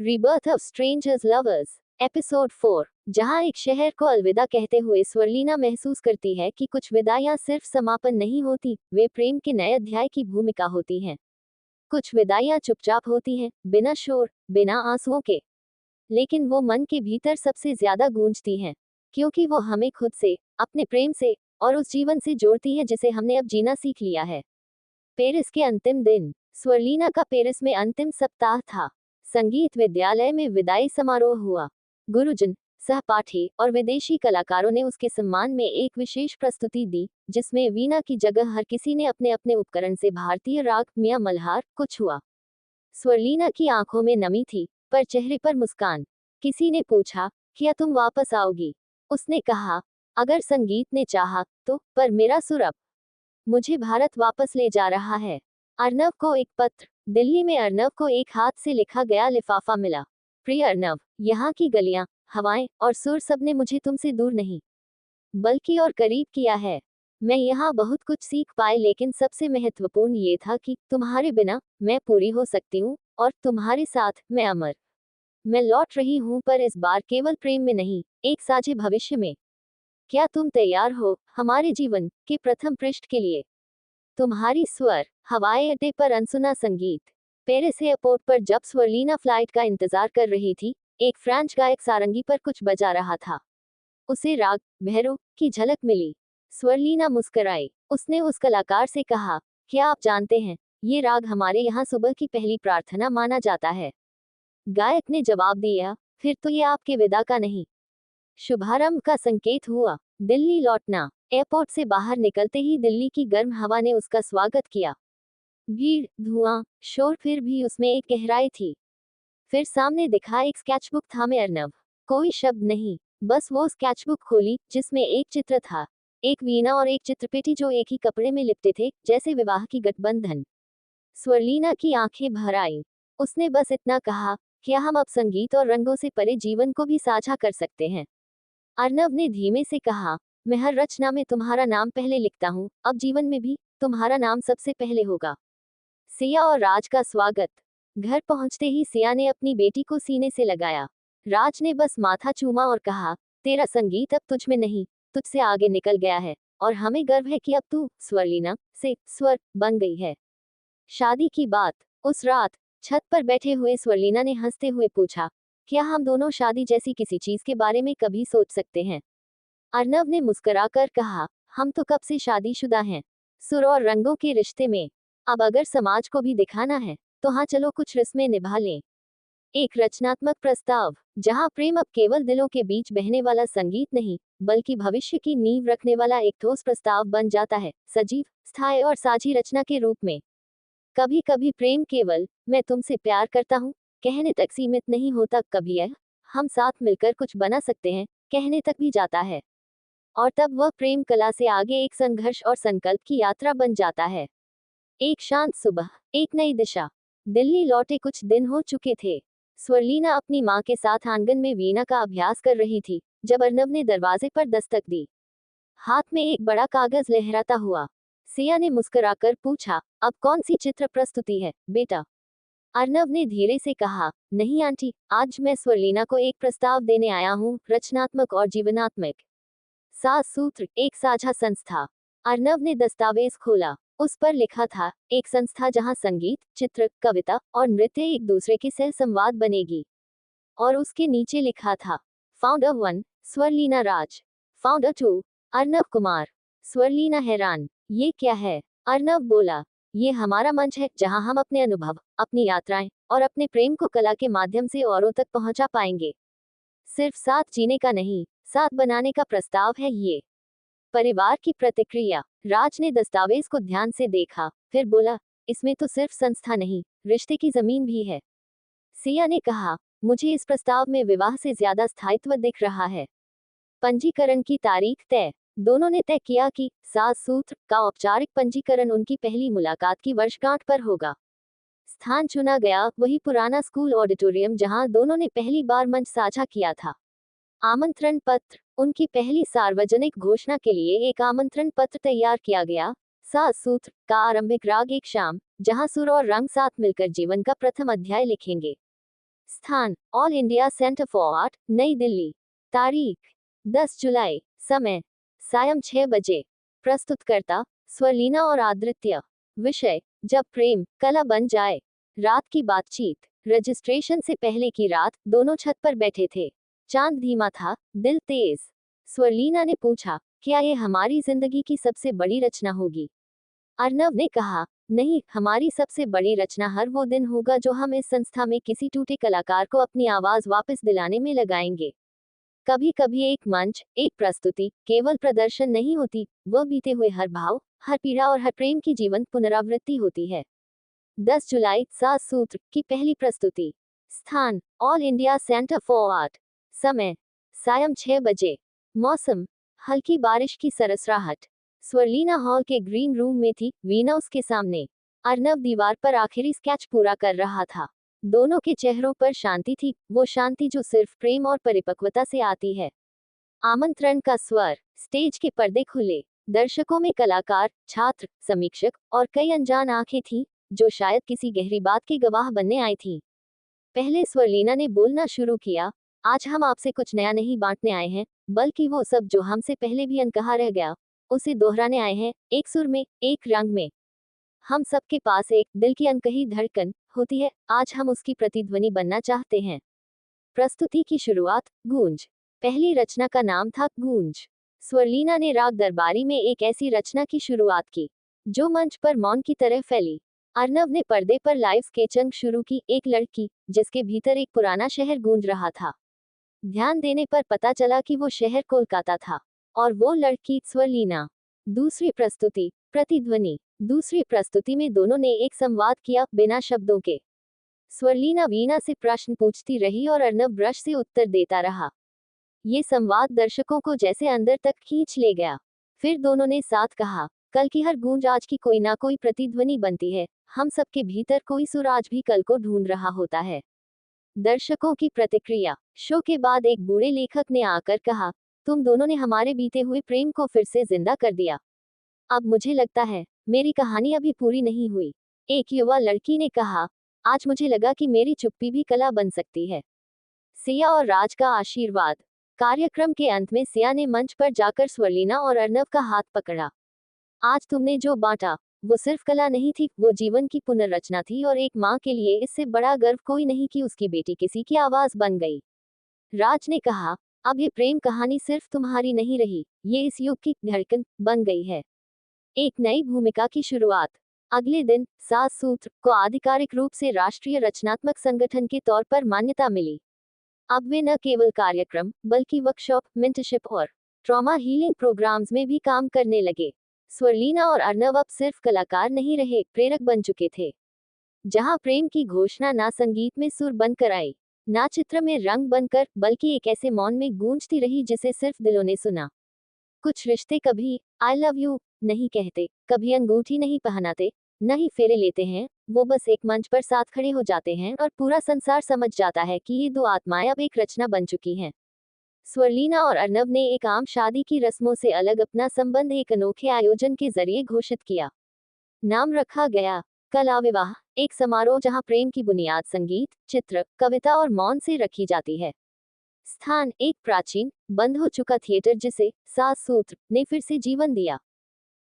Rebirth of strangers lovers episode 4। जहां एक शहर को अलविदा कहते हुए स्वर्लिना महसूस करती है कि कुछ विदाइयां सिर्फ समापन नहीं होती, वे प्रेम के नए अध्याय की भूमिका होती हैं। कुछ विदाइयां चुपचाप होती हैं, बिना शोर, बिना आंसुओं के, लेकिन वो मन के भीतर सबसे ज्यादा गूंजती हैं, क्योंकि वो हमें खुद से, अपने प्रेम से और उस जीवन से जोड़ती है जिसे हमने अब जीना सीख लिया है। पेरिस के अंतिम दिन। स्वर्लिना का पेरिस में अंतिम सप्ताह था। संगीत विद्यालय में विदाई समारोह हुआ। गुरुजन, सहपाठी और विदेशी कलाकारों ने उसके सम्मान में एक विशेष प्रस्तुति दी, जिसमें वीणा की जगह हर किसी ने अपने अपने उपकरण से भारतीय राग मिया मल्हार को छुआ। स्वर्लिना की आंखों में नमी थी, पर चेहरे पर मुस्कान। किसी ने पूछा, क्या तुम वापस आओगी? उसने कहा, अगर संगीत ने चाहा तो, पर मेरा सुर अब मुझे भारत वापस ले जा रहा है। अर्नव को एक पत्र। दिल्ली में अर्नव को एक हाथ से लिखा गया लिफाफा मिला। प्रिय अर्नव, यहाँ की गलियां, हवाएं और सुर सबने मुझे तुमसे दूर नहीं, बल्कि और करीब किया है। मैं यहाँ बहुत कुछ सीख पाए, लेकिन सबसे महत्वपूर्ण ये था कि तुम्हारे बिना मैं पूरी हो सकती हूँ, और तुम्हारे साथ मैं अमर। मैं लौट रही हूँ, पर इस बार केवल प्रेम में नहीं, एक साझे भविष्य में। क्या तुम तैयार हो हमारे जीवन के प्रथम पृष्ठ के लिए? तुम्हारी स्वर। हवाई अड्डे पर अनसुना संगीत। पेरिस एयरपोर्ट पर जब स्वर्लिना फ्लाइट का इंतजार कर रही थी, एक फ्रेंच गायक सारंगी पर कुछ बजा रहा था। उसे राग भैरव की झलक मिली। स्वर्लिना मुस्कुराई। उसने उस कलाकार से कहा, क्या आप जानते हैं, ये राग हमारे यहाँ सुबह की पहली प्रार्थना माना जाता है। गायक ने जवाब दिया, फिर तो ये आपके विदा का नहीं, शुभारंभ का संकेत हुआ। दिल्ली लौटना। एयरपोर्ट से बाहर निकलते ही दिल्ली की गर्म हवा ने उसका स्वागत किया। भीड़, धुआं, शोर, फिर भी उसमें एक गहराई थी। फिर सामने दिखा एक स्केचबुक थामे अर्नव। कोई शब्द नहीं, बस वो स्केचबुक खोली, जिसमें एक चित्र था, एक वीणा और एक चित्रपेटी जो एक ही कपड़े में लिपटे थे, जैसे विवाह की गठबंधन। स्वर्लिना की आंखें भर आईं। उसने बस इतना कहा, क्या हम अब संगीत और रंगों से परे जीवन को भी साझा कर सकते हैं? अर्नव ने धीमे से कहा, मैं हर रचना में तुम्हारा नाम पहले लिखता हूँ, अब जीवन में भी तुम्हारा नाम सबसे पहले होगा। सिया और राज का स्वागत। घर पहुंचते ही सिया ने अपनी बेटी को सीने से लगाया। राज ने बस माथा चूमा और कहा, तेरा संगीत अब तुझ में नहीं, तुझसे आगे निकल गया है, और हमें गर्व है कि अब तू स्वर्लिना से स्वर बन गई है। शादी की बात। उस रात छत पर बैठे हुए स्वर्लिना ने हंसते हुए पूछा, क्या हम दोनों शादी जैसी किसी चीज के बारे में कभी सोच सकते हैं? अर्नव ने मुस्कुराकर कहा, हम तो कब से शादीशुदा हैं, सुर और रंगों के रिश्ते में। अब अगर समाज को भी दिखाना है, तो हाँ, चलो कुछ रस्में निभा लें। एक रचनात्मक प्रस्ताव, जहाँ प्रेम अब केवल दिलों के बीच बहने वाला संगीत नहीं, बल्कि भविष्य की नींव रखने वाला एक ठोस प्रस्ताव बन जाता है, सजीव, स्थायी और साझी रचना के रूप में। कभी कभी प्रेम केवल मैं तुमसे प्यार करता हूँ कहने तक सीमित नहीं होता, कभी यह हम साथ मिलकर कुछ बना सकते हैं कहने तक भी जाता है। और तब वह प्रेम कला से आगे एक संघर्ष और संकल्प की यात्रा बन जाता है। एक शांत सुबह, एक नई दिशा। दिल्ली लौटे कुछ दिन हो चुके थे। स्वर्लिना अपनी माँ के साथ आंगन में वीणा का अभ्यास कर रही थी, जब अर्नव ने दरवाजे पर दस्तक दी। हाथ में एक बड़ा कागज लहराता हुआ। सिया ने मुस्कुराकर पूछा, अब कौन सी चित्र प्रस्तुति है बेटा? अर्नव ने धीरे से कहा, नहीं आंटी, आज मैं स्वर्लिना को एक प्रस्ताव देने आया हूँ, रचनात्मक और जीवनात्मक। 7 सूत्र, एक साझा संस्था। अर्नव ने दस्तावेज खोला। उस पर लिखा था, एक संस्था जहाँ संगीत, चित्र, कविता और नृत्य एक दूसरे के सह संवाद बनेगी। और उसके नीचे लिखा था, फाउंडर 1 स्वर्लिना राज, फाउंडर 2 अर्नव कुमार। स्वर्लिना हैरान, ये क्या है? अर्नव बोला, ये हमारा मंच है जहां हम अपने अनुभव, अपनी यात्राएं और अपने प्रेम को कला के माध्यम से औरों तक पहुंचा पाएंगे। सिर्फ साथ जीने का नहीं, साथ बनाने का प्रस्ताव है ये। परिवार की प्रतिक्रिया। राज ने दस्तावेज को ध्यान से देखा, फिर बोला, इसमें तो सिर्फ संस्था नहीं, रिश्ते की जमीन भी है। सिया ने कहा, मुझे इस प्रस्ताव में विवाह से ज्यादा स्थायित्व दिख रहा है। पंजीकरण की तारीख तय। दोनों ने तय किया कि 7 सूत्र का औपचारिक पंजीकरण उनकी पहली मुलाकात की वर्षगांठ पर होगा। स्थान चुना गया, वही पुराना स्कूल ऑडिटोरियम जहां दोनों ने पहली बार मंच साझा किया था। आमंत्रण पत्र। उनकी पहली सार्वजनिक घोषणा के लिए एक आमंत्रण पत्र तैयार किया गया। 7 सूत्र का आरंभिक राग, एक शाम जहां सुर और रंग साथ मिलकर जीवन का प्रथम अध्याय लिखेंगे। स्थान all India centre for art, नई दिल्ली। तारीख 10 जुलाई। समय सायं 6 बजे। प्रस्तुतकर्ता स्वरलीना और आदित्य। विषय जब प्रेम कला बन जाए। रात की बातचीत। रजिस्ट्रेशन से पहले की रात दोनों छत पर बैठे थे। चांद धीमा था, दिल तेज। स्वरलीना ने पूछा, क्या ये हमारी जिंदगी की सबसे बड़ी रचना होगी? अर्नव ने कहा, नहीं, हमारी सबसे बड़ी रचना हर वो दिन होगा जो हम इस संस्था में किसी टूटे कलाकार को अपनी आवाज वापस दिलाने में लगाएंगे। कभी कभी एक मंच, एक प्रस्तुति केवल प्रदर्शन नहीं होती, वह बीते हुए हर भाव, हर पीड़ा और हर प्रेम की जीवंत पुनरावृत्ति होती है। 10 जुलाई 7 सूत्र की पहली प्रस्तुति। स्थान all India centre for art. समय सायं 6 बजे। मौसम हल्की बारिश की सरसराहट। स्वरलीना हॉल के ग्रीन रूम में थी, वीणा उसके सामने। अर्नव दीवार पर आखिरी स्केच पूरा कर रहा था। दोनों के चेहरों पर शांति थी, वो शांति जो सिर्फ प्रेम और परिपक्वता से आती है। आमंत्रण का स्वर। स्टेज के पर्दे खुले। दर्शकों में कलाकार, छात्र, समीक्षक और कई अनजान आंखें थीं, जो शायद किसी गहरी बात की गवाह बनने आई थीं। पहले स्वरलीना ने बोलना शुरू किया, आज हम आपसे कुछ नया नहीं बांटने आए हैं, बल्कि वो सब जो हमसे पहले भी अनकहा रह गया, उसे दोहराने आए हैं, एक सुर में, एक रंग में। हम सबके पास एक दिल की अनकही धड़कन होती है, आज हम उसकी प्रतिध्वनि बनना चाहते हैं। प्रस्तुति की शुरुआत गूंज। पहली रचना का नाम था गूंज। स्वरलीना ने राग दरबारी में एक ऐसी रचना की शुरुआत की जो मंच पर मौन की तरह फैली। अर्नव ने पर्दे पर लाइव स्केचिंग शुरू की, एक लड़की जिसके भीतर एक पुराना शहर गूंज रहा था। ध्यान देने पर पता चला कि वो शहर कोलकाता था और वो लड़की स्वरलीना। दूसरी प्रस्तुति प्रतिध्वनि। दूसरी प्रस्तुति में दोनों ने एक संवाद किया, बिना शब्दों के। स्वरलीना वीणा से प्रश्न पूछती रही और अर्नव ब्रश से उत्तर देता रहा। ये संवाद दर्शकों को जैसे अंदर तक खींच ले गया। फिर दोनों ने साथ कहा, कल की हर गूंज आज की कोई ना कोई प्रतिध्वनि बनती है, हम सबके भीतर कोई सुर आज भी कल को ढूंढ रहा होता है। दर्शकों की प्रतिक्रिया। शो के बाद एक बूढ़े लेखक ने आकर कहा, तुम दोनों ने हमारे बीते हुए प्रेम को फिर से जिंदा कर दिया। अब मुझे लगता है मेरी कहानी अभी पूरी नहीं हुई। एक युवा लड़की ने कहा, आज मुझे लगा कि मेरी चुप्पी भी कला बन सकती है। सिया और राज का आशीर्वाद। कार्यक्रम के अंत में सिया ने मंच पर जाकर स्वरलीना और अर्नव का हाथ पकड़ा। आज तुमने जो बांटा वो सिर्फ कला नहीं थी, वो जीवन की पुनर्रचना थी, और एक माँ के लिए इससे बड़ा गर्व कोई नहीं कि उसकी बेटी किसी की आवाज बन गई। राज ने कहा, अब ये प्रेम कहानी सिर्फ तुम्हारी नहीं रही, ये इस युग की धड़कन बन गई है। एक नई भूमिका की शुरुआत। अगले दिन 7 सूत्र को आधिकारिक रूप से राष्ट्रीय रचनात्मक संगठन के तौर पर मान्यता मिली। अब वे न केवल कार्यक्रम बल्कि वर्कशॉप, मेंटरशिप और ट्रॉमा हीलिंग प्रोग्राम्स में भी काम करने लगे। स्वरलीना और अर्नव अब सिर्फ कलाकार नहीं रहे, प्रेरक बन चुके थे। जहां प्रेम की घोषणा ना संगीत में सुर बनकर आई, ना चित्र में रंग बनकर, बल्कि एक ऐसे मौन में गूंजती रही जिसे सिर्फ दिलों ने सुना। कुछ रिश्ते कभी आई लव यू नहीं कहते, कभी अंगूठी नहीं पहनाते, न ही फेरे लेते हैं, वो बस एक मंच पर साथ खड़े हो जाते हैं और पूरा संसार समझ जाता है कि ये दो आत्माएं अब एक रचना बन चुकी हैं। स्वरलीना और अर्नव ने एक आम शादी की रस्मों से अलग अपना संबंध एक अनोखे आयोजन के जरिए घोषित किया। नाम रखा गया कला विवाह, एक समारोह जहां प्रेम की बुनियाद संगीत, चित्र, कविता और मौन से रखी जाती है। स्थान एक प्राचीन बंद हो चुका थिएटर जिसे 7 सूत्र ने फिर से जीवन दिया।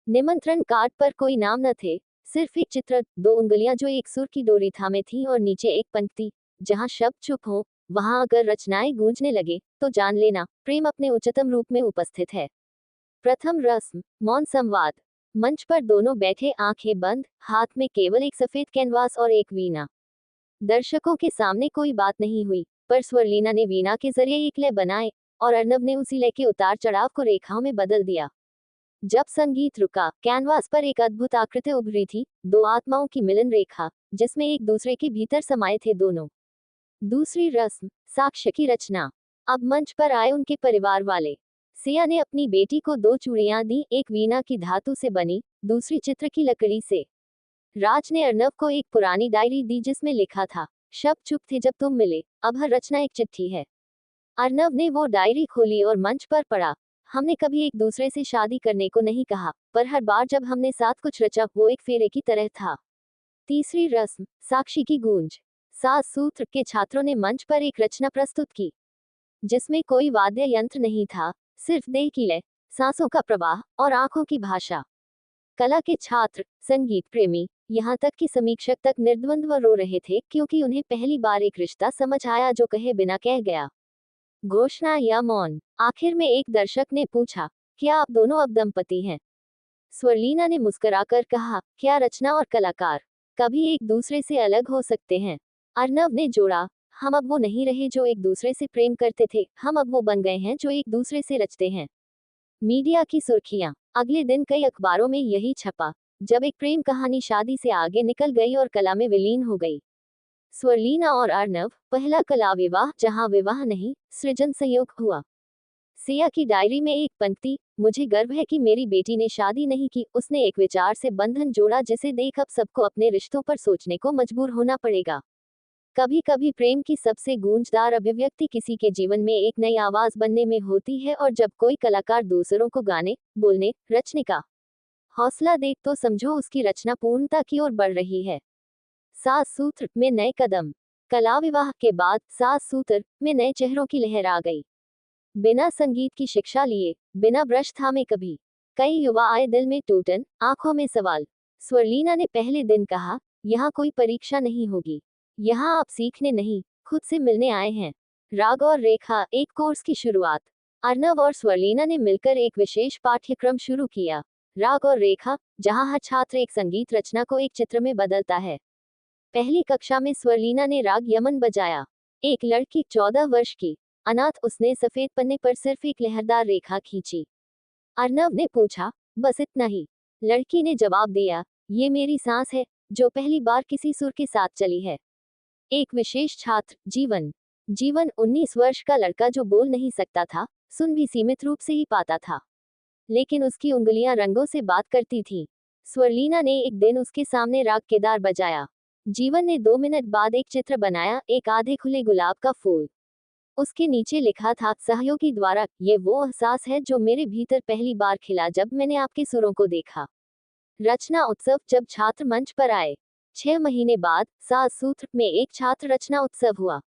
निमंत्रण कार्ड पर कोई नाम न थे, सिर्फ एक चित्र, 2 उंगलियां जो एक सुर की डोरी थामे थी और नीचे एक पंक्ति, जहां शब्द चुप हो, वहां अगर रचनाएं गूंजने लगे तो जान लेना प्रेम अपने उच्चतम रूप में उपस्थित है। प्रथम रस्म मौन संवाद। मंच पर दोनों बैठे, आंखें बंद, हाथ में केवल एक सफेद कैनवास और एक वीणा। दर्शकों के सामने कोई बात नहीं हुई, पर स्वरलीना ने वीणा के जरिए एक लय बनाए और अर्नव ने उसी लय के उतार चढ़ाव को रेखाओं में बदल दिया। जब संगीत रुका, कैनवास पर एक अद्भुत आकृति उभरी थी, 2 आत्माओं की मिलन रेखा, जिसमें एक दूसरे के भीतर समाये थे दोनों। दूसरी रस्म साक्ष्य की रचना। अब मंच पर आए उनके परिवार वाले। सिया ने अपनी बेटी को 2 चूड़ियां दी, एक वीणा की धातु से बनी, दूसरी चित्र की लकड़ी से। राज ने अर्नव को एक पुरानी डायरी दी जिसमें लिखा था, शब्द चुप थे जब तुम मिले, अब हर रचना एक चिट्ठी है। अर्नव ने वो डायरी खोली और मंच पर पढ़ा, हमने कभी एक दूसरे से शादी करने को नहीं कहा, पर हर बार जब हमने साथ कुछ रचा वो एक फेरे की तरह था। तीसरी रस्म साक्षी की गूंज। सात सूत्र के छात्रों ने मंच पर एक रचना प्रस्तुत की जिसमें कोई वाद्य यंत्र नहीं था, सिर्फ देह की लय, सांसों का प्रवाह और आंखों की भाषा। कला के छात्र, संगीत प्रेमी, यहाँ तक कि समीक्षक तक निर्द्वंद्व रो रहे थे क्योंकि उन्हें पहली बार एक रिश्ता समझ आया जो कहे बिना कह गया। घोषणा या मौन। आखिर में एक दर्शक ने पूछा, क्या आप दोनों अब दंपति हैं? स्वरलीना ने मुस्कुराकर कहा, क्या रचना और कलाकार कभी एक दूसरे से अलग हो सकते हैं? अर्नव ने जोड़ा, हम अब वो नहीं रहे जो एक दूसरे से प्रेम करते थे, हम अब वो बन गए हैं जो एक दूसरे से रचते हैं। मीडिया की सुर्खियां। अगले दिन कई अखबारों में यही छपा, जब एक प्रेम कहानी शादी से आगे निकल गई और कला में विलीन हो गई। स्वरलीना और अर्नव, पहला कला विवाह जहां विवाह नहीं, सृजन संयोग हुआ। सिया की डायरी में एक पंक्ति, मुझे गर्व है कि मेरी बेटी ने शादी नहीं की, उसने एक विचार से बंधन जोड़ा जिसे देख अब सबको अपने रिश्तों पर सोचने को मजबूर होना पड़ेगा। कभी कभी प्रेम की सबसे गूंजदार अभिव्यक्ति किसी के जीवन में एक नई आवाज बनने में होती है, और जब कोई कलाकार दूसरों को गाने, बोलने, रचने का हौसला दे तो समझो उसकी रचना पूर्णता की ओर बढ़ रही है। सात सूत्र में नए कदम। कला विवाह के बाद सात सूत्र में नए चेहरों की लहर आ गई। बिना संगीत की शिक्षा लिए, बिना ब्रश थामे कभी कई युवा आए दिल में टूटन, आंखों में सवाल। स्वरलीना ने पहले दिन कहा, यहाँ कोई परीक्षा नहीं होगी, यहाँ आप सीखने नहीं, खुद से मिलने आए हैं। राग और रेखा, एक कोर्स की शुरुआत। अर्नव और स्वरलीना ने मिलकर एक विशेष पाठ्यक्रम शुरू किया, राग और रेखा, जहाँ हर छात्र एक संगीत रचना को एक चित्र में बदलता है। पहली कक्षा में स्वरलीना ने राग यमन बजाया। एक लड़की 14 वर्ष की अनाथ, उसने सफेद पन्ने पर सिर्फ एक लहरदार रेखा खींची। अर्नव ने पूछा, बस इतना ही? लड़की ने जवाब दिया, ये मेरी सांस है जो पहली बार किसी सुर के साथ चली है। एक विशेष छात्र, जीवन। जीवन 19 वर्ष का लड़का जो बोल नहीं सकता था, सुन भी सीमित रूप से ही पाता था, लेकिन उसकी उंगलियां रंगों से बात करती थीं। स्वरलीना ने एक दिन उसके सामने राग केदार बजाया। जीवन ने 2 मिनट बाद एक चित्र बनाया, एक आधे खुले गुलाब का फूल। उसके नीचे लिखा था, सहयोगी द्वारा, ये वो एहसास है जो मेरे भीतर पहली बार खिला जब मैंने आपके सुरों को देखा। रचना उत्सव। जब छात्र मंच पर आए, 6 महीने बाद सात सूत्र में एक छात्र रचना उत्सव हुआ।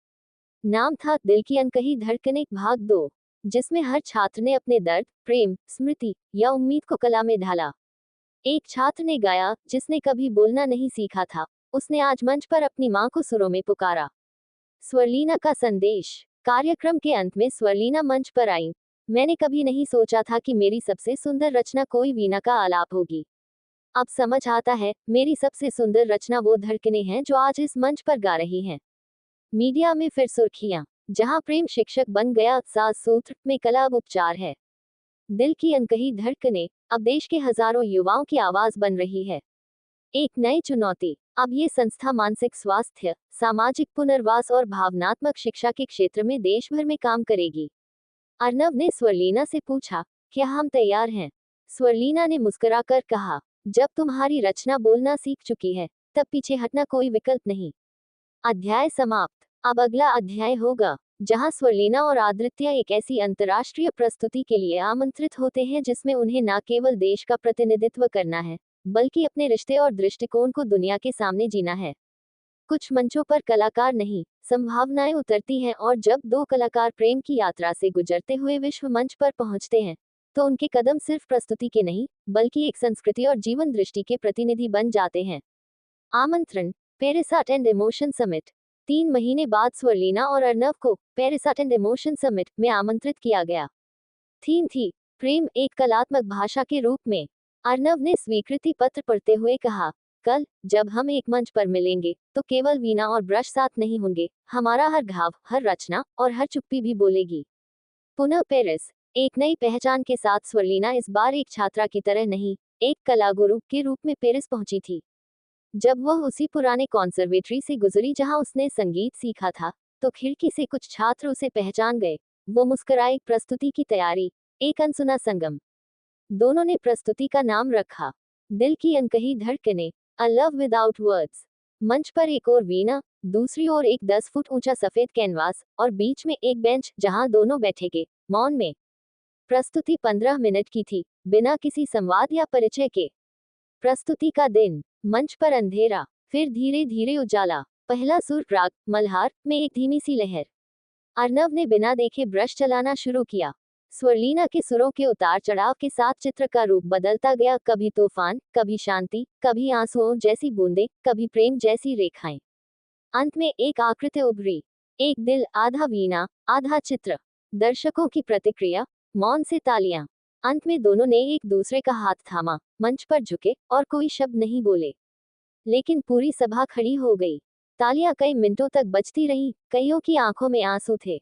नाम था दिल की अनकही धड़कनें भाग 2, जिसमें हर छात्र ने अपने दर्द, प्रेम, स्मृति या उम्मीद को कला में ढाला। एक छात्र ने गाया जिसने कभी बोलना नहीं सीखा था, उसने आज मंच पर अपनी मां को सुरों में पुकारा। स्वरलीना का संदेश। कार्यक्रम के अंत में स्वरलीना मंच पर आई। मैंने कभी नहीं सोचा था कि मेरी सबसे सुंदर रचना कोई वीणा का आलाप होगी। अब समझ आता है, मेरी सबसे सुंदर रचना वो धड़कनें हैं जो आज इस मंच पर गा रही हैं। मीडिया में फिर सुर्खियां। जहां प्रेम शिक्षक बन गया, सात सूत्र में कला अब उपचार है। दिल की अनकही धड़कनें अब देश के हजारों युवाओं की आवाज बन रही है। एक नई चुनौती। अब ये संस्था मानसिक स्वास्थ्य, सामाजिक पुनर्वास और भावनात्मक शिक्षा के क्षेत्र में देश भर में काम करेगी। अर्नव ने स्वरलीना से पूछा, क्या हम तैयार हैं? स्वरलीना ने मुस्कुराकर कहा, जब तुम्हारी रचना बोलना सीख चुकी है, तब पीछे हटना कोई विकल्प नहीं। अध्याय समाप्त। अब अगला अध्याय होगा, जहां स्वरलीना और आदित्य एक ऐसी अंतर्राष्ट्रीय प्रस्तुति के लिए आमंत्रित होते हैं जिसमें उन्हें न केवल देश का प्रतिनिधित्व करना है, बल्कि अपने रिश्ते और दृष्टिकोण को दुनिया के सामने जीना है। कुछ मंचों पर कलाकार नहीं, संभावनाएं उतरती हैं, और जब दो कलाकार प्रेम की यात्रा से गुजरते हुए विश्व मंच पर पहुंचते हैं, तो उनके कदम सिर्फ प्रस्तुति के नहीं, बल्कि एक संस्कृति और जीवन दृष्टि के प्रतिनिधि बन जाते हैं। आमंत्रण, Paris art and emotion summit. 3 महीने बाद स्वरलीना और अर्नव को Paris art and emotion summit में आमंत्रित किया गया। थीम थी, प्रेम एक कलात्मक भाषा के रूप में। अर्नव ने स्वीकृति पत्र पढ़ते हुए कहा, कल जब हम एक मंच पर मिलेंगे, तो केवल वीणा और ब्रश साथ नहीं होंगे, हमारा हर घाव, हर रचना और हर चुप्पी भी बोलेगी। पुनः पेरिस, एक नई पहचान के साथ स्वरलीना इस बार एक छात्रा की तरह नहीं, एक कला गुरु के रूप में पेरिस पहुंची थी। जब वह उसी पुराने कॉन्सर्वेटरी से गुजरी जहां उसने संगीत सीखा था, तो खिड़की से कुछ छात्र उसे पहचान गए। वो मुस्कुराए। प्रस्तुति की तैयारी, एक अनसुना संगम। दोनों ने प्रस्तुति का नाम रखा, दिल की अनकही धड़कनें, अ लव विदाउट वर्ड्स। मंच पर एक और वीणा, दूसरी ओर एक 10 फुट ऊंचा सफेद कैनवास, और बीच में एक बेंच जहां दोनों बैठेंगे, मौन में। प्रस्तुति 15 मिनट की थी, बिना किसी संवाद या परिचय के। प्रस्तुति का दिन, मंच पर अंधेरा, फिर धीरे धीरे उजाला। पहला सुर राग मल्हार में एक धीमी सी लहर। अर्नव ने बिना देखे ब्रश चलाना शुरू किया। स्वरलीना के सुरों के उतार चढ़ाव के साथ चित्र का रूप बदलता गया, कभी तूफान, कभी शांति, कभी आंसुओं जैसी बूंदें, कभी प्रेम जैसी रेखाएं। अंत में एक आकृति उभरी, एक दिल, आधा वीणा, आधा चित्र। दर्शकों की प्रतिक्रिया, मौन से तालियां। अंत में दोनों ने एक दूसरे का हाथ थामा, मंच पर झुके और कोई शब्द नहीं बोले। लेकिन पूरी सभा खड़ी हो गई। तालियां कई मिनटों तक बजती रहीं, कईयों की आंखों में आंसू थे।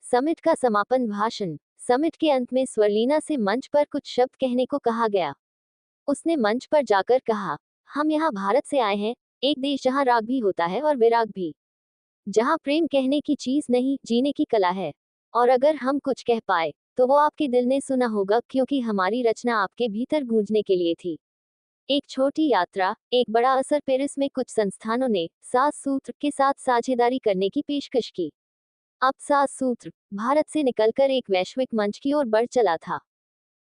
समिट का समापन भाषण। समिट के अंत में स्वरलीना से मंच पर कुछ शब्द कहने को कहा गया। उसने मंच पर जाकर कहा, हम यहाँ भारत से आए हैं, एक देश जहाँ राग भी होता है और विराग भी, जहाँ प्रेम कहने की चीज नहीं, जीने की कला है। और अगर हम कुछ कह पाए तो वो आपके दिल ने सुना होगा, क्योंकि हमारी रचना आपके भीतर गूंजने के लिए थी। एक छोटी यात्रा, एक बड़ा असर। पेरिस में कुछ संस्थानों ने 7 सूत्र के साथ साझेदारी करने की पेशकश की। अब 7 सूत्र भारत से निकलकर एक वैश्विक मंच की ओर बढ़ चला था।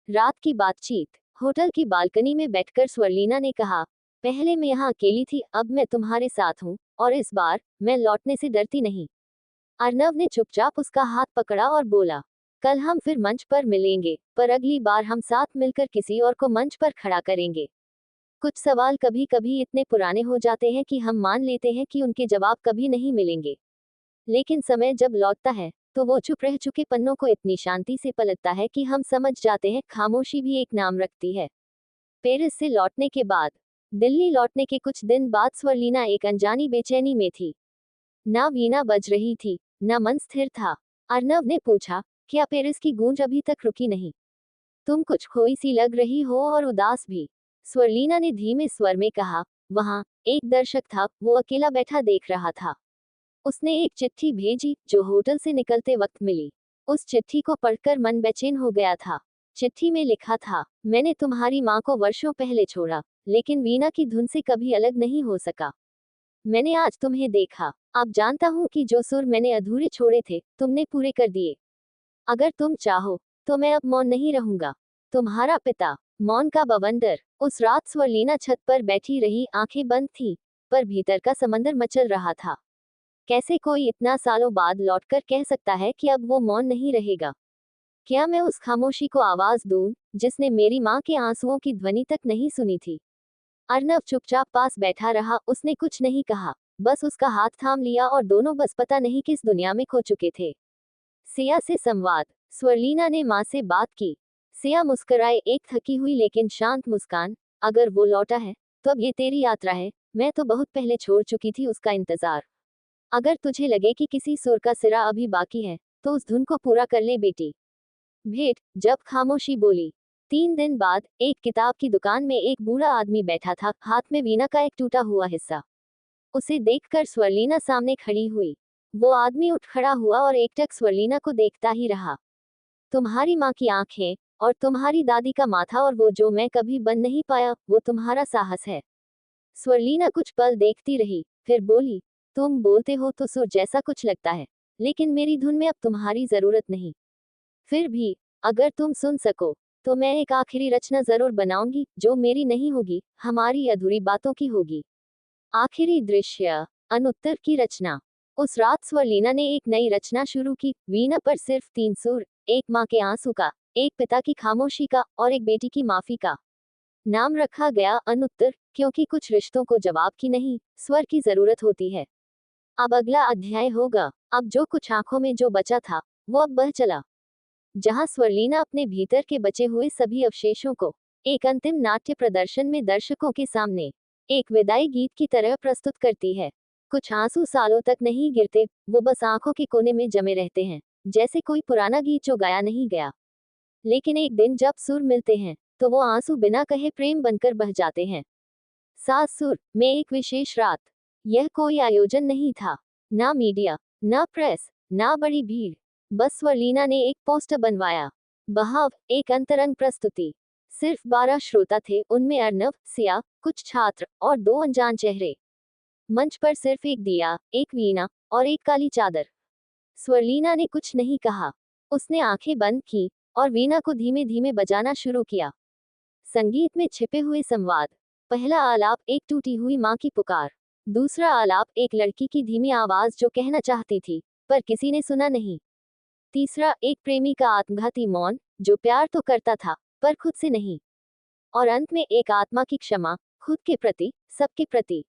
रात की बातचीत। होटल की बालकनी में बैठकर स्वरलीना ने कहा, पहले मैं यहाँ अकेली थी, अब मैं तुम्हारे साथ हूँ, और इस बार मैं लौटने से डरती नहीं। अर्नव ने चुपचाप उसका हाथ पकड़ा और बोला, कल हम फिर मंच पर मिलेंगे, पर अगली बार हम साथ मिलकर किसी और को मंच पर खड़ा करेंगे। कुछ सवाल कभी कभी इतने पुराने हो जाते हैं कि हम मान लेते हैं कि उनके जवाब कभी नहीं मिलेंगे। लेकिन समय जब लौटता है तो वो चुप रह चुके पन्नों को इतनी शांति से पलटता है कि हम समझ जाते हैं खामोशी भी एक नाम रखती है। पेरिस से लौटने के बाद, दिल्ली लौटने के कुछ दिन बाद स्वरलीना एक अनजानी बेचैनी में थी। ना वीणा बज रही थी, ना मन स्थिर था। अर्नव ने पूछा, क्या पेरिस की गूंज अभी तक रुकी नहीं? तुम कुछ खोई सी लग रही हो और उदास भी। स्वरलीना ने धीमे स्वर में कहा। वहां एक दर्शक था, वो अकेला बैठा देख रहा था। उसने एक चिट्ठी भेजी जो होटल से निकलते वक्त मिली। उस चिट्ठी को पढ़कर मन बेचैन हो गया था। चिट्ठी में लिखा था, मैंने तुम्हारी माँ को वर्षों पहले छोड़ा, लेकिन वीणा की धुन से कभी अलग नहीं हो सका। मैंने आज तुम्हें देखा, अब जानता हूँ कि जो सुर मैंने अधूरे छोड़े थे, तुमने पूरे कर दिए। अगर तुम चाहो तो मैं अब मौन नहीं रहूंगा। तुम्हारा पिता। मौन का बवंडर। उस रात स्वरलीना छत पर बैठी रही, आंखें बंद थी, पर भीतर का समंदर मचल रहा था। कैसे कोई इतना सालों बाद लौटकर कह सकता है कि अब वो मौन नहीं रहेगा? क्या मैं उस खामोशी को आवाज दूं जिसने मेरी माँ के आंसुओं की ध्वनि तक नहीं सुनी थी? अर्नव चुपचाप पास बैठा रहा। उसने कुछ नहीं कहा, बस उसका हाथ थाम लिया और दोनों बस पता नहीं किस दुनिया में खो चुके थे। सिया से संवाद। स्वरलीना ने माँ से बात की। सिया मुस्कुराए, एक थकी हुई लेकिन शांत मुस्कान। अगर वो लौटा है तो अब ये तेरी यात्रा है, मैं तो बहुत पहले छोड़ चुकी थी उसका इंतजार। अगर तुझे लगे कि किसी सुर का सिरा अभी बाकी है तो उस धुन को पूरा कर ले बेटी। भेंट। जब खामोशी बोली। 3 दिन बाद एक किताब की दुकान में एक बूढ़ा आदमी बैठा था, हाथ में वीणा का एक टूटा हुआ हिस्सा। उसे देखकर स्वरलीना सामने खड़ी हुई। वो आदमी उठ खड़ा हुआ और एकटक स्वरलीना को देखता ही रहा। तुम्हारी माँ की आंखें और तुम्हारी दादी का माथा और वो जो मैं कभी बन नहीं पाया, वो तुम्हारा साहस है। स्वरलीना कुछ पल देखती रही, फिर बोली, तुम बोलते हो तो सुर जैसा कुछ लगता है, लेकिन मेरी धुन में अब तुम्हारी जरूरत नहीं। फिर भी अगर तुम सुन सको तो मैं एक आखिरी रचना जरूर बनाऊंगी, जो मेरी नहीं होगी, हमारी अधूरी बातों की होगी। आखिरी दृश्य। अनुत्तर की रचना। उस रात स्वरलीना ने एक नई रचना शुरू की। वीणा पर सिर्फ 3 सुर, एक माँ के आंसू का, एक पिता की खामोशी का और एक बेटी की माफी का। नाम रखा गया अनुत्तर, क्योंकि कुछ रिश्तों को जवाब की नहीं, स्वर की जरूरत होती है। अब अगला अध्याय होगा। अब जो कुछ आंखों में जो बचा था वो अब बह चला। जहां स्वरलीना अपने भीतर के बचे हुए सभी अवशेषों को एक अंतिम नाट्य प्रदर्शन में दर्शकों के सामने एक विदाई गीत की तरह प्रस्तुत करती है। कुछ आंसू सालों तक नहीं गिरते, वो बस आंखों के कोने में जमे रहते हैं, जैसे कोई पुराना गीत जो गाया नहीं गया। लेकिन एक दिन जब सुर मिलते हैं तो वो आंसू बिना कहे प्रेम बनकर बह जाते हैं। 7 सुर में एक विशेष रात। यह कोई आयोजन नहीं था, ना मीडिया, ना प्रेस, ना बड़ी भीड़। बस स्वरलीना ने एक पोस्टर बनवाया। बहाव, एक अंतरंग प्रस्तुति। सिर्फ 12 श्रोता थे, उनमें अर्नव, सिया, कुछ छात्र और 2 अनजान चेहरे। मंच पर सिर्फ एक दिया, एक वीणा और एक काली चादर। स्वरलीना ने कुछ नहीं कहा। उसने आंखें बंद की और वीणा को धीमे धीमे बजाना शुरू किया। संगीत में छिपे हुए संवाद। पहला आलाप, एक टूटी हुई माँ की पुकार। दूसरा आलाप, एक लड़की की धीमी आवाज जो कहना चाहती थी पर किसी ने सुना नहीं। तीसरा, एक प्रेमी का आत्मघाती मौन जो प्यार तो करता था पर खुद से नहीं। और अंत में एक आत्मा की क्षमा, खुद के प्रति, सबके प्रति।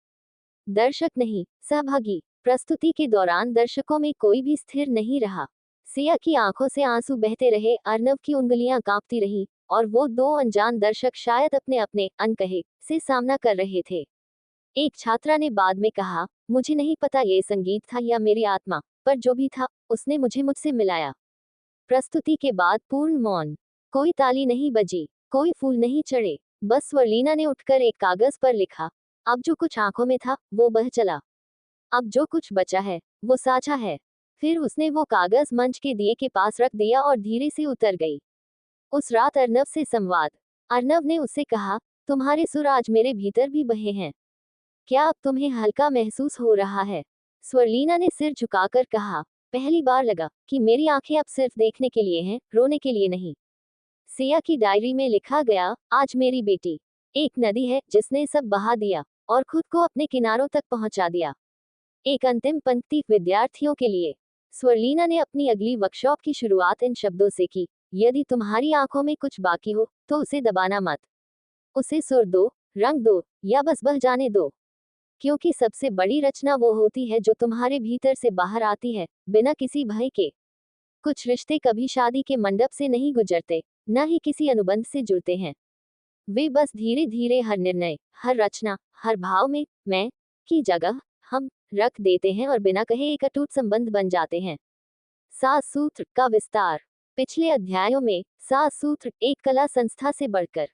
दर्शक नहीं, सहभागी। प्रस्तुति के दौरान दर्शकों में कोई भी स्थिर नहीं रहा। सिया की आंखों से आंसू बहते रहे, अर्नव की उंगलियां कांपती रहीं, और वो दो अनजान दर्शक शायद अपने अपने अनकहे से सामना कर रहे थे। एक छात्रा ने बाद में कहा, मुझे नहीं पता ये संगीत था या मेरी आत्मा, पर जो भी था उसने मुझे मुझसे मिलाया। प्रस्तुति के बाद पूर्ण मौन। कोई ताली नहीं बजी, कोई फूल नहीं चढ़े। बस स्वरलीना ने उठकर एक कागज पर लिखा, अब जो कुछ आंखों में था वो बह चला, अब जो कुछ बचा है वो साझा है। फिर उसने वो कागज मंच के दिए के पास रख दिया और धीरे से उतर गई। उस रात अर्नव से संवाद। अर्नव ने उससे कहा, तुम्हारे सुर आज मेरे भीतर भी बहे हैं। क्या अब तुम्हें हल्का महसूस हो रहा है? स्वरलीना ने सिर झुकाकर कहा, पहली बार लगा कि मेरी आंखें अब सिर्फ देखने के लिए हैं, रोने के लिए नहीं। सिया की डायरी में लिखा गया, आज मेरी बेटी एक नदी है जिसने सब बहा दिया और खुद को अपने किनारों तक पहुंचा दिया। एक अंतिम पंक्ति विद्यार्थियों के लिए। स्वरलीना ने अपनी अगली वर्कशॉप की शुरुआत इन शब्दों से की, यदि तुम्हारी आंखों में कुछ बाकी हो तो उसे दबाना मत। उसे सुर दो, रंग दो, या बस बह जाने दो। क्योंकि सबसे बड़ी रचना वो होती है जो तुम्हारे भीतर से बाहर आती है, बिना किसी भय के। कुछ रिश्ते कभी शादी के मंडप से नहीं गुजरते, न ही किसी अनुबंध से जुड़ते हैं। वे बस धीरे धीरे हर निर्णय, हर रचना, हर भाव में मैं की जगह हम रख देते हैं और बिना कहे एक अटूट संबंध बन जाते हैं। 7 सूत्र का विस्तार। पिछले अध्यायों में 7 सूत्र एक कला संस्था से बढ़कर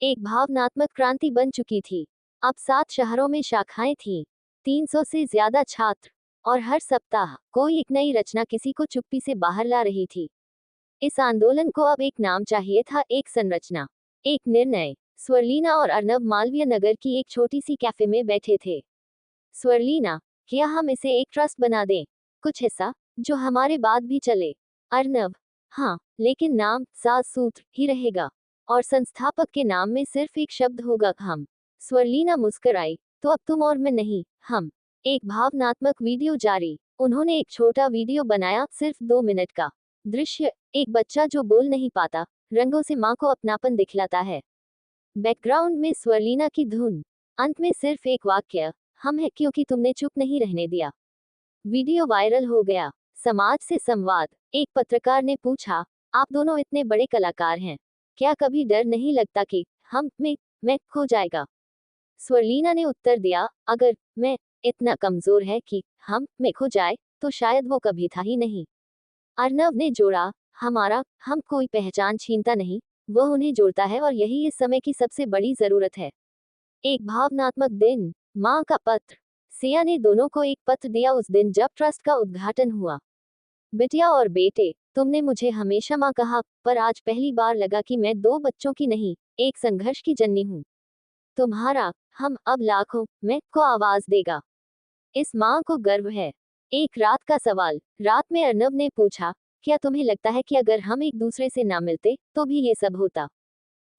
एक भावनात्मक क्रांति बन चुकी थी। अब 7 शहरों में शाखाएं थीं, 300 से ज्यादा छात्र, और हर सप्ताह कोई एक नई रचना किसी को चुप्पी से बाहर ला रही थी। इस आंदोलन को अब एक नाम चाहिए था, एक संरचना, एक निर्णय। स्वरलीना और अर्नव मालवीय नगर की एक छोटी सी कैफे में बैठे थे। स्वरलीना, क्या हम इसे एक ट्रस्ट बना दें? कुछ हिस्सा जो हमारे बाद भी चले। अर्नव, हाँ, लेकिन नाम 7 सूत्र ही रहेगा, और संस्थापक के नाम में सिर्फ एक शब्द होगा, हम। स्वरलीना मुस्कुराई, तो अब तुम और मैं नहीं, हम। एक भावनात्मक वीडियो जारी। उन्होंने एक छोटा वीडियो बनाया, सिर्फ 2 मिनट का। दृश्य, एक बच्चा जो बोल नहीं पाता, रंगों से माँ को अपनापन दिखलाता है। बैकग्राउंड में स्वरलीना की धुन। अंत में सिर्फ एक वाक्य, हम है क्योंकि तुमने चुप नहीं रहने दिया। वीडियो वायरल हो गया। समाज से संवाद। एक पत्रकार ने पूछा, आप दोनों इतने बड़े कलाकार हैं, क्या कभी डर नहीं लगता कि हम में मैं खो जाएगा? स्वरलीना ने उत्तर दिया, अगर मैं इतना कमजोर है कि हम में खो जाए तो शायद वो कभी था ही नहीं। अर्नव ने जोड़ा, हमारा हम कोई पहचान छीनता नहीं, वह उन्हें जोड़ता है, और यही इस समय की सबसे बड़ी जरूरत है। एक भावनात्मक दिन। माँ का पत्र। सिया ने दोनों को एक पत्र दिया उस दिन जब ट्रस्ट का उद्घाटन हुआ। बिटिया और बेटे, तुमने मुझे हमेशा माँ कहा, पर आज पहली बार लगा कि मैं 2 बच्चों की नहीं, एक संघर्ष की जननी हूँ। तुम्हारा हम अब लाखों मैं को आवाज देगा। इस माँ को गर्व है। एक रात का सवाल। रात में अर्नव ने पूछा, क्या तुम्हें लगता है कि अगर हम एक दूसरे से ना मिलते तो भी ये सब होता?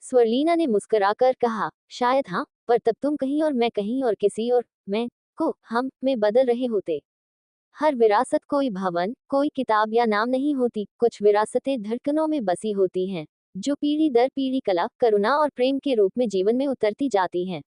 स्वरलीना ने मुस्कुराकर कहा, शायद हाँ, पर तब तुम कहीं और मैं कहीं और, किसी और मैं को हम में बदल रहे होते। हर विरासत कोई भवन, कोई किताब या नाम नहीं होती, कुछ विरासतें धड़कनों में बसी होती हैं, जो पीढ़ी दर पीढ़ी कला, करुणा और प्रेम के रूप में जीवन में उतरती जाती हैं।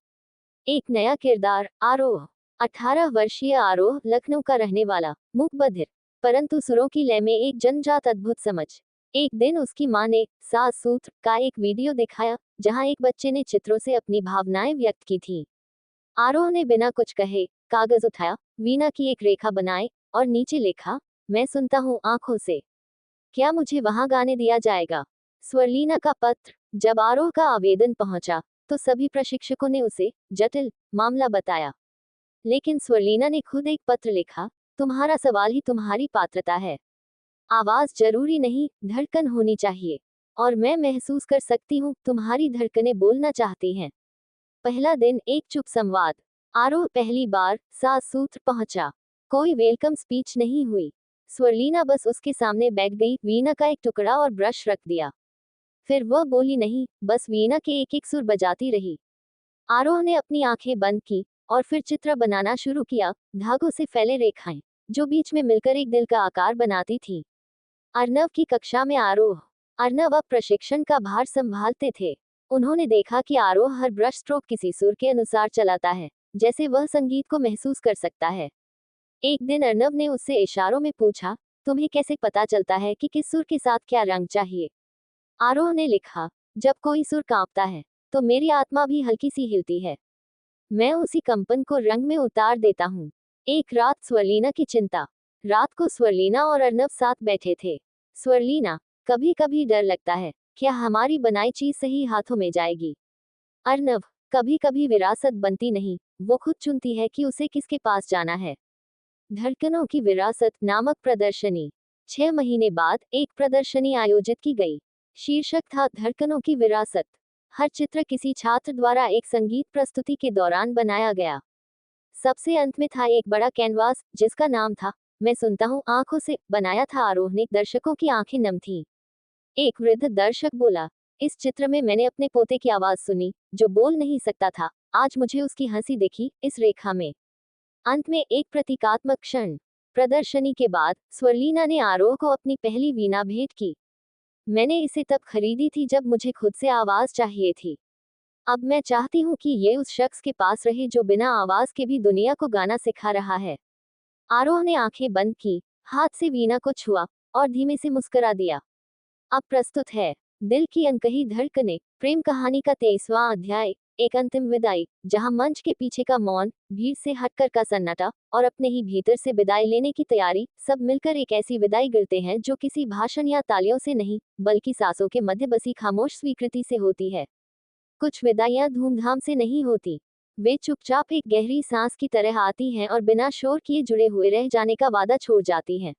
एक नया किरदार, आरोह। 18 वर्षीय आरोह लखनऊ का रहने वाला, मूक बधिर, परंतु सुरों की लय में एक जन्मजात अद्भुत समझ। एक दिन उसकी माँ ने 7 सूत्र का एक वीडियो दिखाया, जहां एक बच्चे ने चित्रों से अपनी भावनाएं व्यक्त की थी। आरोह ने बिना कुछ कहे कागज उठाया, वीणा की एक रेखा बनाए और नीचे लिखा, मैं सुनता हूँ आंखों से, क्या मुझे वहां गाने दिया जाएगा? स्वरलीना का पत्र। जब आरोह का आवेदन पहुंचा तो सभी प्रशिक्षकों ने उसे जटिल मामला बताया, लेकिन स्वरलीना ने खुद एक पत्र लिखा, तुम्हारा सवाल ही तुम्हारी पात्रता है। आवाज जरूरी नहीं, धड़कन होनी चाहिए, और मैं महसूस कर सकती हूँ तुम्हारी धड़कनें बोलना चाहती हैं। पहला दिन, एक चुप संवाद। आरोह पहली बार 7 सूत्र पहुंचा। कोई वेलकम स्पीच नहीं हुई। स्वरलीना बस उसके सामने बैठ गई, वीणा का एक टुकड़ा और ब्रश रख दिया। फिर वह बोली नहीं, बस वीणा के एक एक सुर बजाती रही। आरोह ने अपनी आंखें बंद की, और फिर चित्र बनाना शुरू किया, धागों से फैले रेखाएं जो बीच में मिलकर एक दिल का आकार बनाती थी। अर्नव की कक्षा में आरोह। अर्नव अब प्रशिक्षण का भार संभालते थे। उन्होंने देखा कि आरोह हर ब्रश स्ट्रोक किसी सुर के अनुसार चलाता है, जैसे वह संगीत को महसूस कर सकता है। एक दिन अर्नव ने उससे इशारों में पूछा, तुम्हें कैसे पता चलता है कि किस सुर के साथ क्या रंग चाहिए? आरोह ने लिखा, जब कोई सुर कांपता है तो मेरी आत्मा भी हल्की सी हिलती है। मैं उसी कंपन को रंग में उतार देता हूँ। एक रात स्वरलीना की चिंता। रात को स्वरलीना और अर्नव साथ बैठे थे। स्वरलीना, कभी कभी डर लगता है, क्या हमारी बनाई चीज सही हाथों में जाएगी? अर्नव, कभी कभी विरासत बनती नहीं, वो खुद चुनती है कि उसे किसके पास जाना है। धड़कनों की विरासत नामक प्रदर्शनी। 6 महीने बाद एक प्रदर्शनी आयोजित की गई। शीर्षक था धड़कनों की विरासत। हर चित्र किसी छात्र द्वारा एक संगीत प्रस्तुति के दौरान बनाया गया। सबसे अंत में था एक बड़ा कैनवास जिसका नाम था मैं सुनता हूँ आंखों से। बनाया था आरोह ने। दर्शकों की आंखें नम थीं। एक वृद्ध दर्शक बोला, इस चित्र में मैंने अपने पोते की आवाज सुनी, जो बोल नहीं सकता था। आज मुझे उसकी हंसी दिखी इस रेखा में। अंत में एक प्रतीकात्मक क्षण। प्रदर्शनी के बाद स्वरलीना ने आरोह को अपनी पहली वीणा भेंट की। मैंने इसे तब खरीदी थी जब मुझे खुद से आवाज चाहिए थी। अब मैं चाहती हूँ कि ये उस शख्स के पास रहे जो बिना आवाज के भी दुनिया को गाना सिखा रहा है। आरोह ने आंखें बंद की, हाथ से वीणा को छुआ और धीमे से मुस्कुरा दिया। अब प्रस्तुत है दिल की अनकही धड़कनें, प्रेम कहानी का 23वां अध्याय, एक अंतिम विदाई, जहां मंच के पीछे का मौन, भीड़ से हटकर का सन्नाटा और अपने ही भीतर से विदाई लेने की तैयारी, सब मिलकर एक ऐसी विदाई गिरते हैं जो किसी भाषण या तालियों से नहीं, बल्कि सांसों के मध्य बसी खामोश स्वीकृति से होती है। कुछ विदाइयां धूमधाम से नहीं होती, वे चुपचाप एक गहरी सांस की तरह आती हैं और बिना शोर किए जुड़े हुए रह जाने का वादा छोड़ जाती हैं।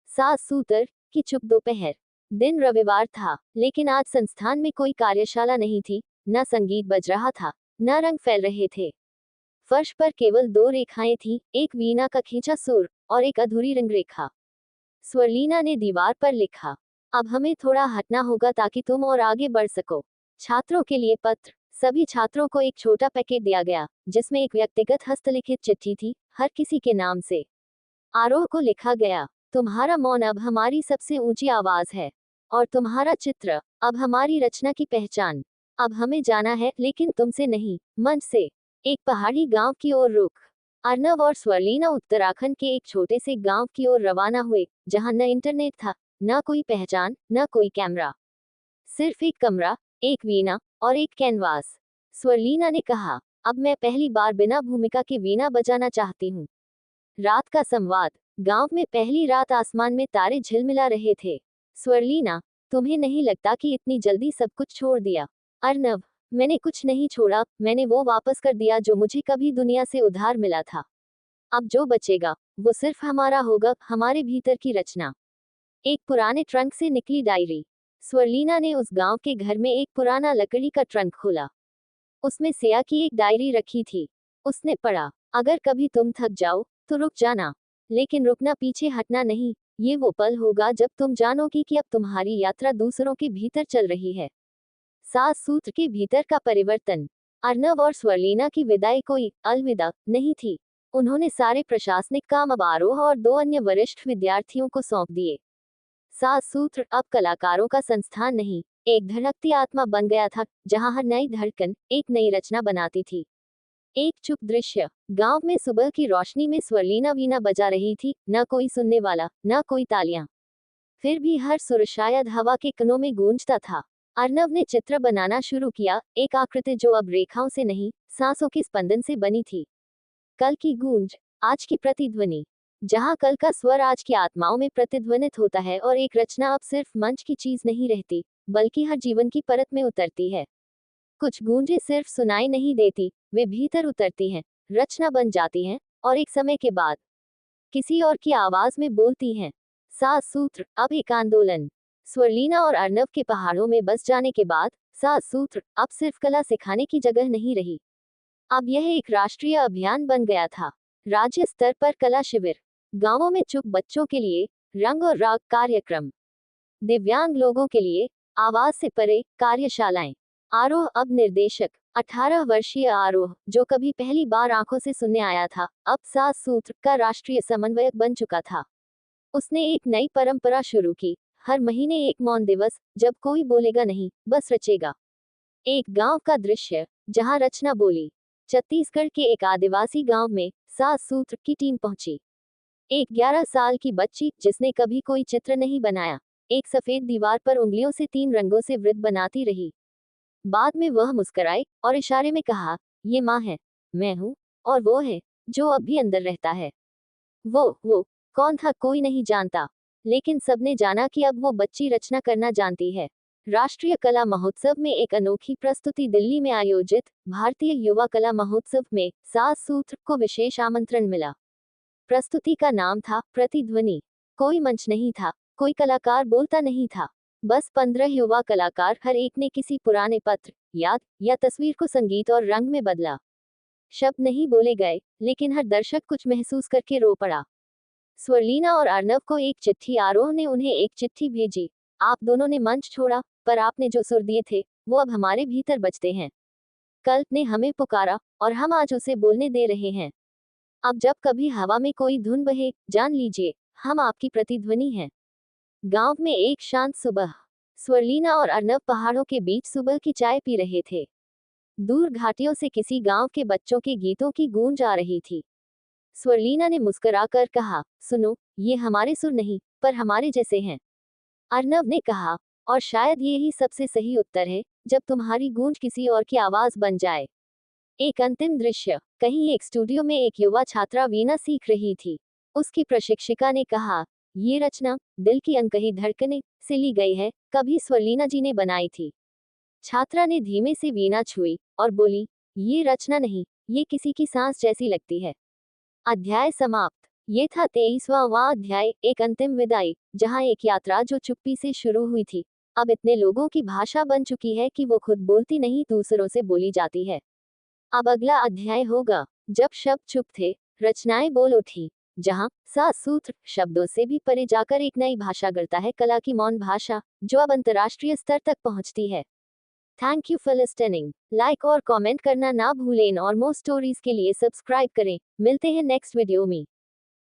सात सूत्र की चुप दोपहर। दिन रविवार था, लेकिन आज संस्थान में कोई कार्यशाला नहीं थी। न संगीत बज रहा था, न रंग फैल रहे थे। फर्श पर केवल 2 रेखाएं थीं, एक वीणा का खींचा सुर और एक अधूरी रंगरेखा। स्वरलीना ने दीवार पर लिखा, अब हमें थोड़ा हटना होगा ताकि तुम और आगे बढ़ सको। छात्रों के लिए पत्र। सभी छात्रों को एक छोटा पैकेट दिया गया, जिसमें एक व्यक्तिगत हस्तलिखित चिट्ठी थी, हर किसी के नाम से। आरोह को लिखा गया, तुम्हारा मौन अब हमारी सबसे ऊंची आवाज है, और तुम्हारा चित्र अब हमारी रचना की पहचान। अब हमें जाना है, लेकिन तुमसे नहीं, मंच से। एक पहाड़ी गांव की ओर रुख। अर्नव और स्वरलीना उत्तराखंड के एक छोटे से गांव की ओर रवाना हुए, जहां न इंटरनेट था, न कोई पहचान, न कोई कैमरा। सिर्फ एक कमरा, एक वीणा और एक कैनवास। स्वरलीना ने कहा, अब मैं पहली बार बिना भूमिका के वीणा बजाना चाहती हूँ। रात का संवाद। गांव में पहली रात आसमान में तारे झिलमिला रहे थे। स्वरलीना, तुम्हें नहीं लगता कि इतनी जल्दी सब कुछ छोड़ दिया? अर्नव, मैंने कुछ नहीं छोड़ा, मैंने वो वापस कर दिया जो मुझे कभी दुनिया से उधार मिला था। अब जो बचेगा वो सिर्फ हमारा होगा, हमारे भीतर की रचना। एक पुराने ट्रंक से निकली डायरी। स्वरलीना ने उस गांव के घर में एक पुराना लकड़ी का ट्रंक खोला। उसमें सिया की एक डायरी रखी थी। उसने पढ़ा, अगर कभी तुम थक जाओ तो रुक जाना, लेकिन रुकना पीछे हटना नहीं। ये वो पल होगा जब तुम जानोगी कि अब तुम्हारी यात्रा दूसरों के भीतर चल रही है। 7 सूत्र के भीतर का परिवर्तन। अर्नव और स्वरलीना की विदाई कोई अलविदा नहीं थी। उन्होंने सारे प्रशासनिक काम अब आरोह और 2 अन्य वरिष्ठ विद्यार्थियों को सौंप दिए। 7 सूत्र अब कलाकारों का संस्थान नहीं, एक धड़कती आत्मा बन गया था, जहां हर नई धड़कन एक नई रचना बनाती थी। एक चुप दृश्य। गांव में सुबह की रोशनी में स्वरलीना वीणा बजा रही थी, न कोई सुनने वाला, न कोई तालियां। फिर भी हर सुर शायद हवा के कणों में गूंजता था। अर्नव ने चित्र बनाना शुरू किया, एक आकृति जो अब रेखाओं से नहीं, सांसों के स्पंदन से बनी थी। कल की गूंज, आज की प्रतिध्वनि। जहां कल का स्वर आज की आत्माओं में प्रतिध्वनित होता है और एक रचना अब सिर्फ मंच की चीज नहीं रहती, बल्कि हर जीवन की परत में उतरती है। कुछ गूंजें सिर्फ सुनाई नहीं देती, वे भीतर उतरती हैं, रचना बन जाती हैं, और एक समय के बाद किसी और की आवाज में बोलती हैं। 7 सूत्र अब एक आंदोलन। स्वरलीना और अर्नव के पहाड़ों में बस जाने के बाद 7 सूत्र अब सिर्फ कला सिखाने की जगह नहीं रही। अब यह एक राष्ट्रीय अभियान बन गया था। राज्य स्तर पर कला शिविर, गांवों में चुप बच्चों के लिए रंग और राग कार्यक्रम, दिव्यांग लोगों के लिए आवाज से परे कार्यशालाएं। आरोह अब निर्देशक, 18 वर्षीय आरोह, जो कभी पहली बार आंखों से सुनने आया था, अब 7 सूत्र का राष्ट्रीय समन्वयक बन चुका था। उसने एक नई परंपरा शुरू की, हर महीने एक मौन दिवस, जब कोई बोलेगा नहीं, बस रचेगा। एक गांव का दृश्य, जहां रचना बोली। छत्तीसगढ़ के एक आदिवासी गांव में 7 सूत्र की टीम पहुंची। एक 11 साल की बच्ची, जिसने कभी कोई चित्र नहीं बनाया, एक सफेद दीवार पर उंगलियों से 3 रंगों से वृत्त बनाती रही। बाद में वह मुस्कुराई और इशारे में कहा, ये माँ है, मैं हूँ, और वो है, जो अब भी अंदर रहता है। वो कौन था कोई नहीं जानता, लेकिन सबने जाना कि अब वो बच्ची रचना करना जानती है। राष्ट्रीय कला महोत्सव में एक अनोखी प्रस्तुति दिल्ली में आयोजित भारतीय युवा कला महोत्सव में 7 सूत्र को विशेष आमंत्रण मिला। प्रस्तुति का नाम था प्रतिध्वनि। कोई मंच नहीं था, कोई कलाकार बोलता नहीं था, बस 15 युवा कलाकार, हर एक ने किसी पुराने पत्र, याद या तस्वीर को संगीत और रंग में बदला। शब्द नहीं बोले गए, लेकिन हर दर्शक कुछ महसूस करके रो पड़ा। स्वरलीना और अर्नव को एक चिट्ठी, आरोह ने उन्हें एक चिट्ठी भेजी। आप दोनों ने मंच छोड़ा, पर आपने जो सुर दिए थे, वो अब हमारे भीतर बजते हैं। कल्प ने हमें पुकारा, और हम आज उसे बोलने दे रहे हैं। अब जब कभी हवा में कोई धुन बहे, जान लीजिए, हम आपकी प्रतिध्वनि हैं। गांव में एक शांत सुबह। स्वरलीना और अर्नव पहाड़ों के बीच सुबह की चाय पी रहे थे। दूर घाटियों से किसी गांव के बच्चों के गीतों की गूंज आ रही थी। स्वरलीना ने मुस्कुराकर कहा, सुनो, ये हमारे सुर नहीं, पर हमारे जैसे हैं। अर्नव ने कहा, और शायद ये ही सबसे सही उत्तर है, जब तुम्हारी गूंज किसी और की आवाज बन जाए। एक अंतिम दृश्य, कहीं एक स्टूडियो में एक युवा छात्रा वीणा सीख रही थी। उसकी प्रशिक्षिका ने कहा, ये रचना दिल की अनकही धड़कने से ली गई है, कभी स्वरलीना जी ने बनाई थी। छात्रा ने धीमे से वीणा छुई और बोली, ये रचना नहीं, ये किसी की सांस जैसी लगती है। अध्याय समाप्त। ये था 23वां अध्याय, एक अंतिम विदाई, जहां एक यात्रा जो चुप्पी से शुरू हुई थी, अब इतने लोगों की भाषा बन चुकी है कि वो खुद बोलती नहीं, दूसरों से बोली जाती है। अब अगला अध्याय होगा, जब शब्द चुप थे, रचनाएं बोल उठी। जहां 7 सूत्र शब्दों से भी परे जाकर एक नई भाषा गढ़ता है, कला की मौन भाषा, जो अब अंतर्राष्ट्रीय स्तर तक पहुंचती है। Thank you for listening. Like और कमेंट करना ना भूलें और मोर स्टोरीज के लिए सब्सक्राइब करें। मिलते हैं नेक्स्ट वीडियो में।